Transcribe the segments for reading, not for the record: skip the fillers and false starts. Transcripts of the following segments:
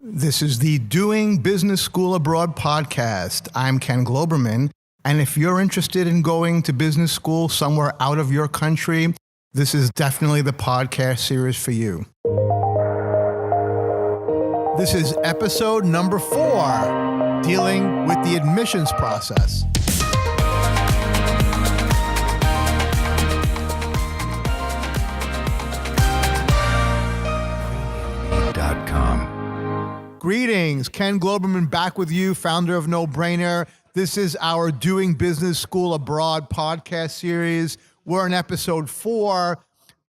This is the Doing Business School Abroad podcast. I'm Ken Globerman, and if you're interested in going to business school somewhere out of your country, this is definitely the podcast series for you. This is episode number 4, dealing with the admissions process. Greetings, Ken Globerman back with you, founder of No Brainer. This is our Doing Business School Abroad podcast series. We're in episode 4.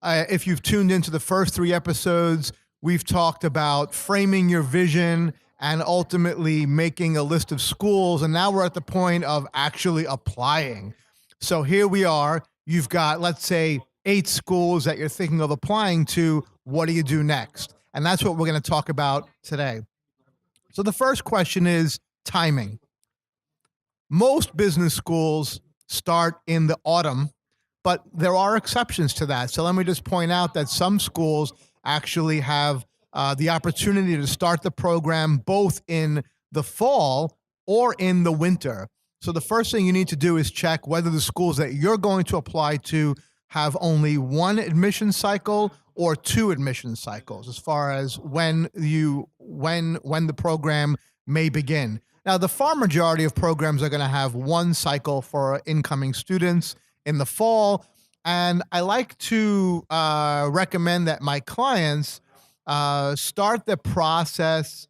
If you've tuned into the first 3 episodes, we've talked about framing your vision and ultimately making a list of schools. And now we're at the point of actually applying. So here we are. You've got, let's say, 8 schools that you're thinking of applying to. What do you do next? And that's what we're going to talk about today. So the first question is timing. Most business schools start in the autumn, but there are exceptions to that. So let me just point out that some schools actually have the opportunity to start the program both in the fall or in the winter. So the first thing you need to do is check whether the schools that you're going to apply to have only 1 admission cycle or 2 admission cycles as far as when the program may begin. Now, the far majority of programs are going to have 1 cycle for incoming students in the fall, and I like to recommend that my clients start the process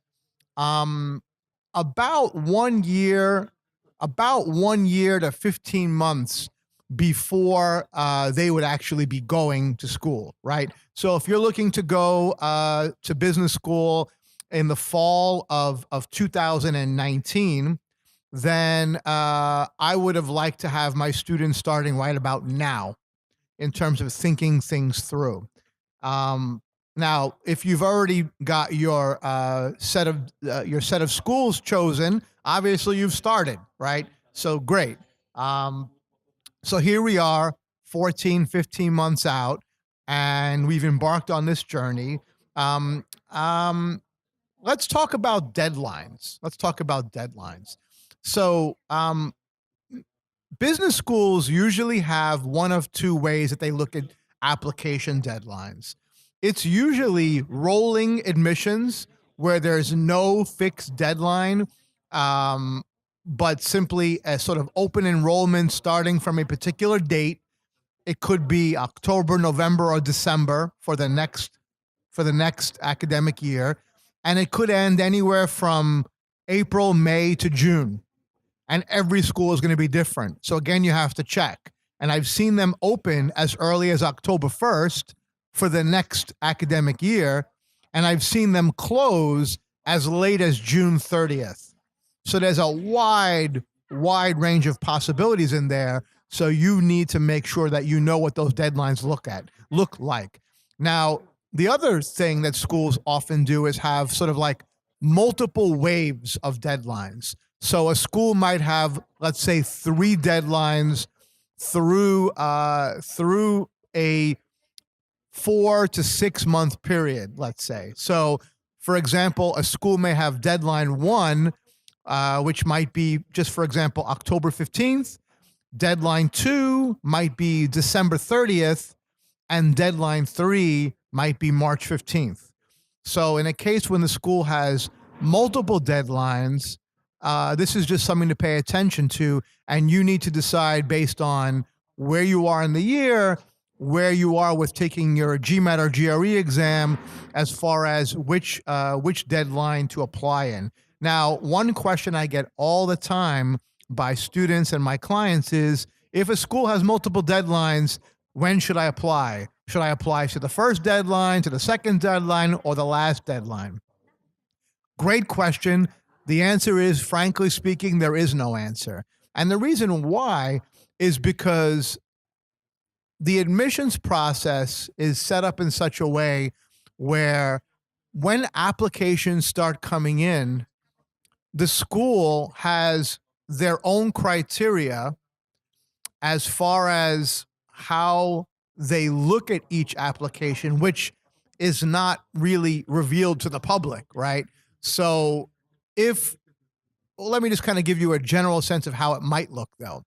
about 1 year to 15 months before they would actually be going to school, right? So if you're looking to go to business school in the fall of 2019, then I would have liked to have my students starting right about now in terms of thinking things through. Now, if you've already got your set of schools chosen, obviously you've started, right? So great. So here we are, 14, 15 months out, and we've embarked on this journey. Let's talk about deadlines. So business schools usually have one of 2 ways that they look at application deadlines. It's usually rolling admissions where there's no fixed deadline, but simply a sort of open enrollment starting from a particular date. It could be October, November, or December for the next academic year. And it could end anywhere from April, May to June. And every school is going to be different. So again, you have to check. And I've seen them open as early as October 1st for the next academic year. And I've seen them close as late as June 30th. So there's a wide range of possibilities in there. So you need to make sure that you know what those deadlines look like. Now, the other thing that schools often do is have sort of like multiple waves of deadlines. So a school might have, let's say, 3 deadlines through a 4 to 6 month period, let's say. So, for example, a school may have deadline 1, which might be, just for example, October 15th. Deadline 2 might be December 30th, and deadline 3 might be March 15th. So in a case when the school has multiple deadlines, this is just something to pay attention to, and you need to decide based on where you are in the year, where you are with taking your GMAT or GRE exam, as far as which deadline to apply in. Now, one question I get all the time by students and my clients is, if a school has multiple deadlines, when should I apply? Should I apply to the first deadline, to the second deadline, or the last deadline? Great question. The answer is, frankly speaking, there is no answer. And the reason why is because the admissions process is set up in such a way where when applications start coming in, the school has their own criteria as far as how they look at each application, which is not really revealed to the public, right? So if, well, let me just kind of give you a general sense of how it might look, though.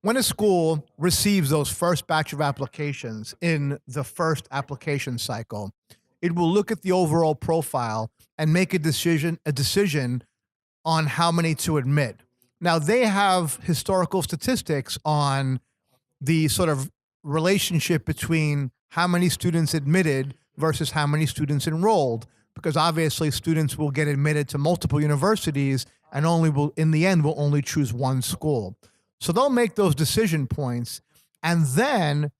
When a school receives those first batch of applications in the first application cycle, it will look at the overall profile and make a decision on how many to admit. Now, they have historical statistics on the sort of relationship between how many students admitted versus how many students enrolled, because obviously students will get admitted to multiple universities and only will, in the end, will only choose one school. So they'll make those decision points, and then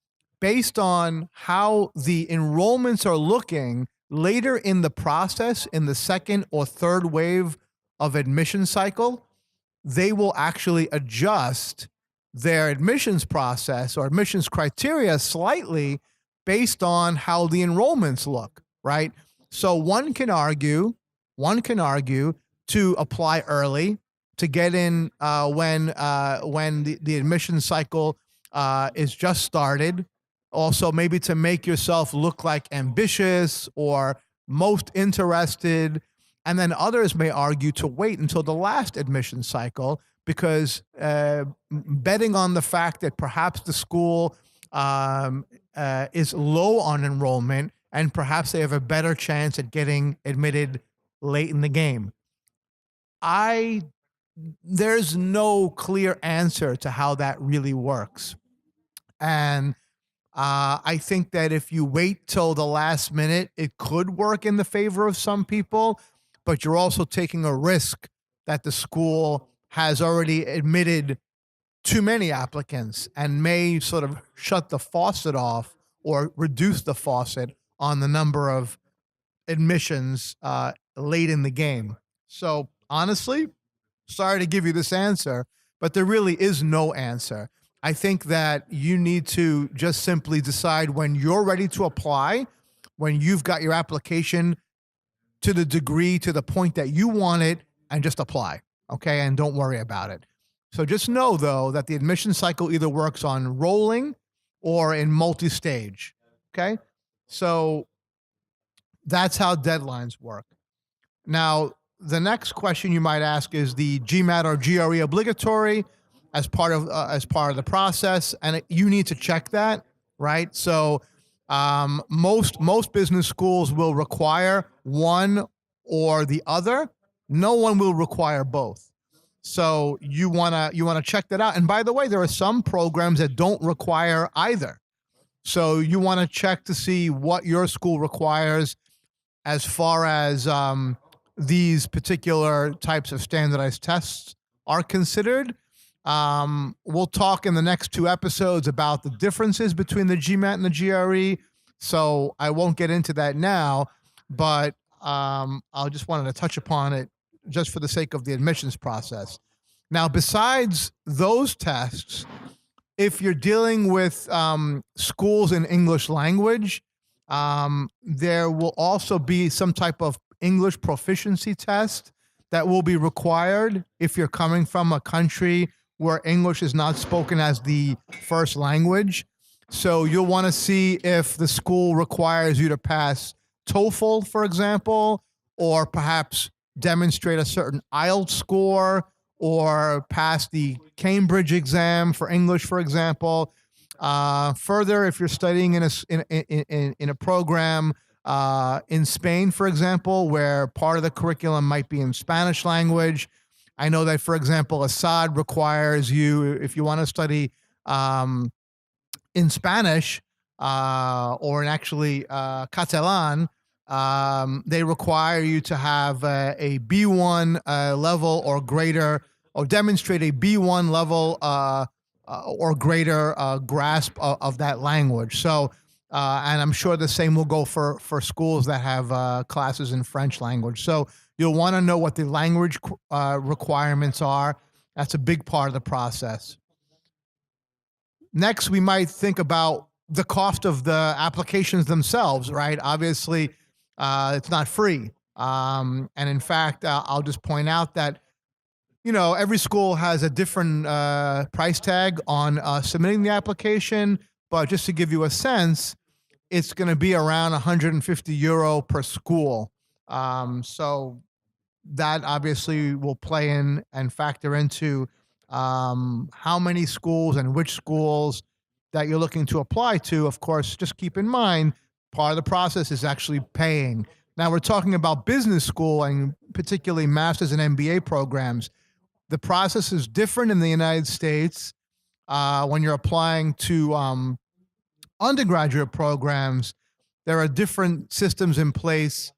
based on how the enrollments are looking later in the process, in the second or third wave of admission cycle, they will actually adjust their admissions process or admissions criteria slightly based on how the enrollments look, right? So one can argue to apply early, to get in when the admission cycle is just started. Also, maybe to make yourself look like ambitious or most interested. And then others may argue to wait until the last admission cycle, because betting on the fact that perhaps the school is low on enrollment and perhaps they have a better chance at getting admitted late in the game. There's no clear answer to how that really works. And I think that if you wait till the last minute, it could work in the favor of some people, but you're also taking a risk that the school has already admitted too many applicants and may sort of shut the faucet off or reduce the faucet on the number of admissions late in the game. So honestly, sorry to give you this answer, but there really is no answer. I think that you need to just simply decide when you're ready to apply, when you've got your application to the degree, to the point that you want it, and just apply, okay? And don't worry about it. So just know, though, that the admission cycle either works on rolling or in multi-stage, okay? So that's how deadlines work. Now, the next question you might ask is the GMAT or GRE obligatory as part of the process, and you need to check that, right? So most business schools will require one or the other. No one will require both. So you wanna check that out. And by the way, there are some programs that don't require either. So you want to check to see what your school requires as far as these particular types of standardized tests are considered. We'll talk in the next 2 episodes about the differences between the GMAT and the GRE, so I won't get into that now, but I just wanted to touch upon it just for the sake of the admissions process. Now, besides those tests, if you're dealing with schools in English language, there will also be some type of English proficiency test that will be required if you're coming from a country where English is not spoken as the first language. So you'll want to see if the school requires you to pass TOEFL, for example, or perhaps demonstrate a certain IELTS score, or pass the Cambridge exam for English, for example. Further, if you're studying in a program in Spain, for example, where part of the curriculum might be in Spanish language, I know that, for example, Assad requires you, if you want to study in Spanish or in actually Catalan, they require you to have a B1 level or greater, or demonstrate a B1 level or greater grasp of that language. So, and I'm sure the same will go for schools that have classes in French language. So you'll want to know what the language requirements are. That's a big part of the process. Next, we might think about the cost of the applications themselves, right? Obviously, it's not free. And in fact, I'll just point out that, you know, every school has a different price tag on submitting the application. But just to give you a sense, it's going to be around €150 per school So that obviously will play in and factor into how many schools and which schools that you're looking to apply to. Of course, just keep in mind part of the process is actually paying. Now, we're talking about business school and particularly master's and MBA programs. The process is different in the United States when you're applying to undergraduate programs. There are different systems in place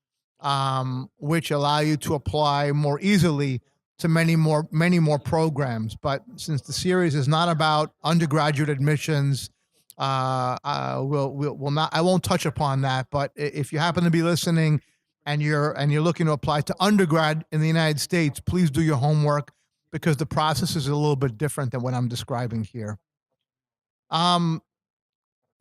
which allow you to apply more easily to many more programs. But since the series is not about undergraduate admissions, we'll not. I won't touch upon that. But if you happen to be listening and you're looking to apply to undergrad in the United States, please do your homework because the process is a little bit different than what I'm describing here. Um,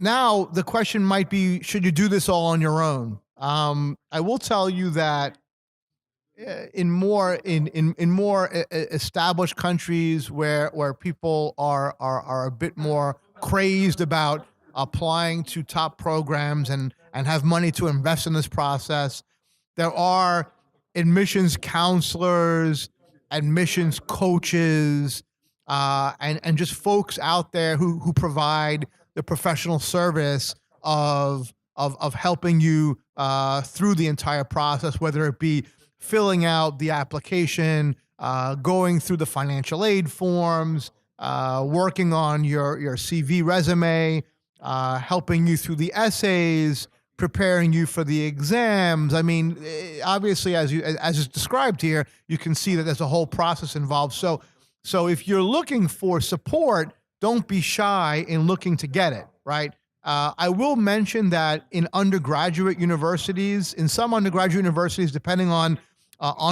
Now the question might be, should you do this all on your own? I will tell you that in more established countries where people are a bit more crazed about applying to top programs and have money to invest in this process, there are admissions counselors, admissions coaches, and just folks out there who provide the professional service of helping you through the entire process, whether it be filling out the application, going through the financial aid forms, working on your CV resume, helping you through the essays, preparing you for the exams. I mean, obviously, as is described here, you can see that there's a whole process involved. So if you're looking for support, don't be shy in looking to get it, right? I will mention that in undergraduate universities, in some undergraduate universities, depending on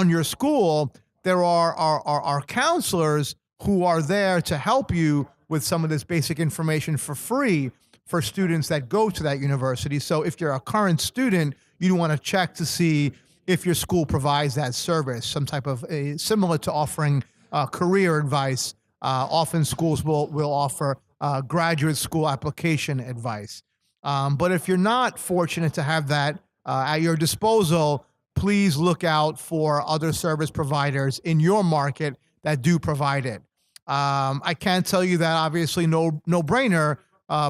your school, there are counselors who are there to help you with some of this basic information for free for students that go to that university. So if you're a current student, you want to check to see if your school provides that service, some type of similar to offering career advice. Often schools will offer graduate school application advice. But if you're not fortunate to have that at your disposal, please look out for other service providers in your market that do provide it. I can't tell you that obviously No Brainer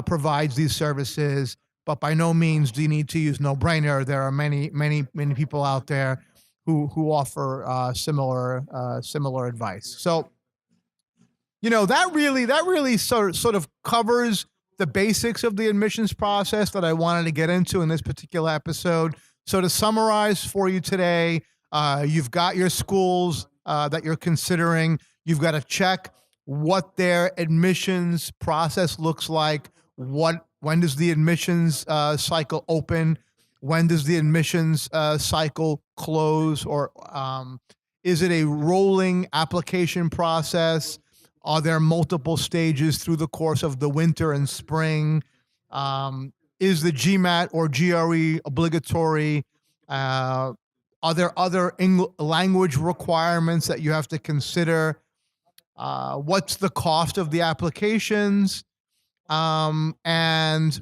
provides these services, but by no means do you need to use No Brainer. There are many people out there who offer similar advice. So, that really sort of covers the basics of the admissions process that I wanted to get into in this particular episode. So to summarize for you today, you've got your schools that you're considering. You've got to check what their admissions process looks like. When does the admissions cycle open? When does the admissions cycle close? Or is it a rolling application process? Are there multiple stages through the course of the winter and spring? Is the GMAT or GRE obligatory? Are there other language requirements that you have to consider? What's the cost of the applications? And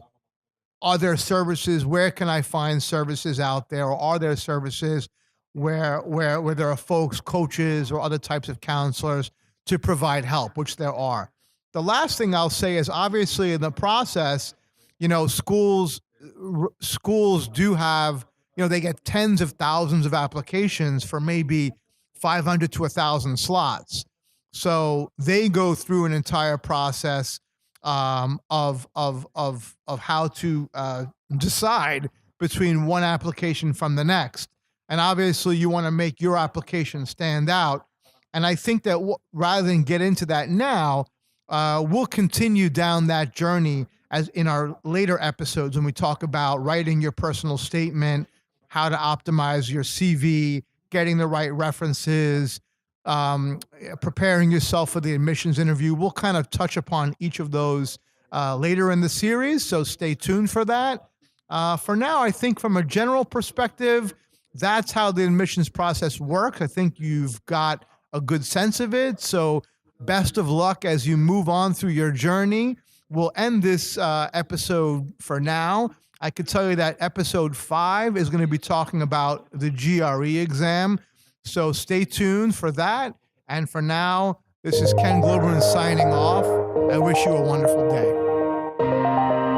are there services? Where can I find services out there? Or are there services where there are folks, coaches, or other types of counselors to provide help, which there are. The last thing I'll say is obviously in the process, schools do have, they get tens of thousands of applications for maybe 500 to 1,000 slots. So they go through an entire process of how to decide between one application from the next. And obviously you want to make your application stand out. And I think that rather than get into that now, we'll continue down that journey as in our later episodes when we talk about writing your personal statement, how to optimize your CV, getting the right references, preparing yourself for the admissions interview. We'll kind of touch upon each of those later in the series, so stay tuned for that. For now, I think from a general perspective, that's how the admissions process works. I think you've got a good sense of it. So best of luck as you move on through your journey. We'll end this episode for now. I could tell you that episode 5 is going to be talking about the GRE exam. So stay tuned for that. And for now, this is Ken Globerman signing off. I wish you a wonderful day.